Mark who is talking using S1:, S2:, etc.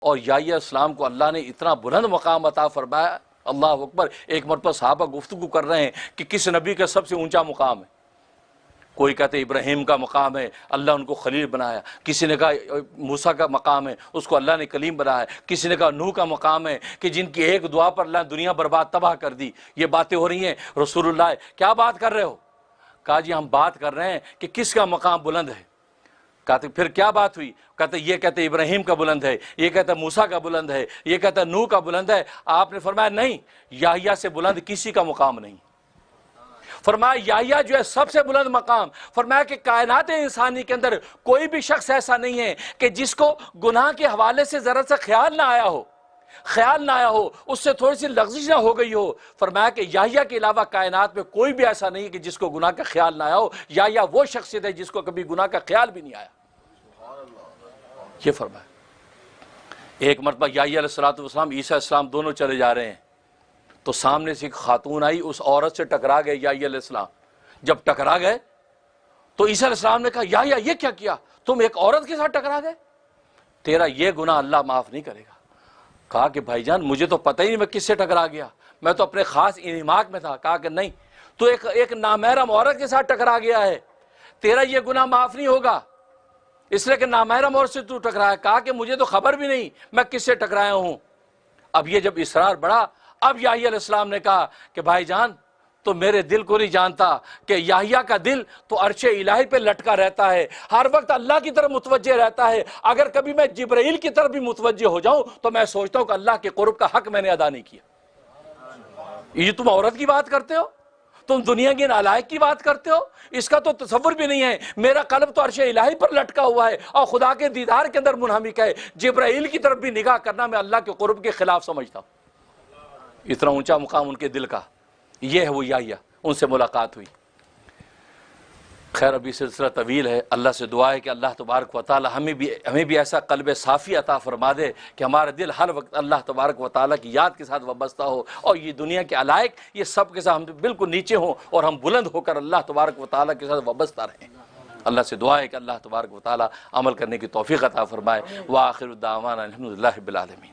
S1: اور یحییٰ السلام کو اللہ نے اتنا بلند مقام عطا فرمایا، اللہ اکبر۔ ایک مرتبہ صحابہ گفتگو کر رہے ہیں کہ کس نبی کا سب سے اونچا مقام ہے۔ کوئی کہتے ابراہیم کا مقام ہے، اللہ ان کو خلیل بنایا۔ کسی نے کہا موسیٰ کا مقام ہے، اس کو اللہ نے کلیم بنایا۔ کسی نے کہا نوح کا مقام ہے کہ جن کی ایک دعا پر اللہ نے دنیا برباد تباہ کر دی۔ یہ باتیں ہو رہی ہیں، رسول اللہ کیا بات کر رہے ہو؟ کہا جی ہم بات کر رہے ہیں کہ کس کا مقام بلند ہے۔ کہتے پھر کیا بات ہوئی؟ کہتے یہ کہتے ابراہیم کا بلند ہے، یہ کہتا موسیٰ کا بلند ہے، یہ کہتا نوح کا بلند ہے۔ آپ نے فرمایا نہیں، یحییٰ سے بلند کسی کا مقام نہیں۔ فرمایا یحییٰ جو ہے سب سے بلند مقام۔ فرمایا کہ کائنات انسانی کے اندر کوئی بھی شخص ایسا نہیں ہے کہ جس کو گناہ کے حوالے سے ذرا سا خیال نہ آیا ہو، اس سے تھوڑی سی لغزش نہ ہو گئی ہو۔ فرمایا کہ یحییٰ کے علاوہ کائنات میں کوئی بھی ایسا نہیں ہے کہ جس کو گناہ کا خیال نہ آیا ہو۔ یحییٰ وہ شخصیت ہے جس کو کبھی گناہ کا خیال بھی نہیں آیا۔ یہ فرمایا۔ ایک مرتبہ یحییٰ علیہ السلام عیسیٰ علیہ السلام دونوں چلے جا رہے ہیں تو سامنے سے ایک خاتون آئی، اس عورت سے ٹکرا گئے یحییٰ علیہ السلام۔ جب ٹکرا گئے تو عیسیٰ علیہ السلام نے کہا یحییٰ یہ کیا کیا؟ تم ایک عورت کے ساتھ ٹکرا گئے، تیرا یہ گناہ اللہ معاف نہیں کرے گا۔ کہا کہ بھائی جان مجھے تو پتہ ہی نہیں میں کس سے ٹکرا گیا، میں تو اپنے خاص انہماک میں تھا۔ کہا کہ نہیں، تو ایک نامحرم عورت کے ساتھ ٹکرا گیا ہے، تیرا یہ گناہ معاف نہیں ہوگا، اس لیے کہ نامحرم عورت سے تو ٹکرایا۔ کہا کہ مجھے تو خبر بھی نہیں میں کس سے ٹکرایا ہوں۔ اب یہ جب اصرار بڑھا، اب یحییٰ علیہ السلام نے کہا کہ بھائی جان تو میرے دل کو نہیں جانتا کہ یحییٰ کا دل تو عرش الہی پہ لٹکا رہتا ہے، ہر وقت اللہ کی طرف متوجہ رہتا ہے۔ اگر کبھی میں جبرائیل کی طرف بھی متوجہ ہو جاؤں تو میں سوچتا ہوں کہ اللہ کے قرب کا حق میں نے ادا نہیں کیا۔ یہ تم عورت کی بات کرتے ہو، تم دنیا کی نالائق کی بات کرتے ہو، اس کا تو تصور بھی نہیں ہے۔ میرا قلب تو عرش الہی پر لٹکا ہوا ہے اور خدا کے دیدار کے اندر منہمک ہے۔ جبرائیل کی طرف بھی نگاہ کرنا میں اللہ کے قرب کے خلاف سمجھتا ہوں۔ اتنا اونچا مقام ان کے دل کا، یہ ہے وہ یحییٰ، ان سے ملاقات ہوئی۔ خیر ابھی سلسلہ طویل ہے، اللہ سے دعا ہے کہ اللہ تبارک و تعالی ہمیں بھی ایسا قلب صافی عطا فرما دے کہ ہمارا دل ہر وقت اللہ تبارک و تعالی کی یاد کے ساتھ وابستہ ہو، اور یہ دنیا کے علائق یہ سب کے ساتھ ہم بالکل نیچے ہوں اور ہم بلند ہو کر اللہ تبارک و تعالی کے ساتھ وابستہ رہیں۔ اللہ سے دعا ہے کہ اللہ تبارک و تعالی عمل کرنے کی توفیق عطا فرمائے۔ وآخر الدعوانا الحمدللہ رب العالمین۔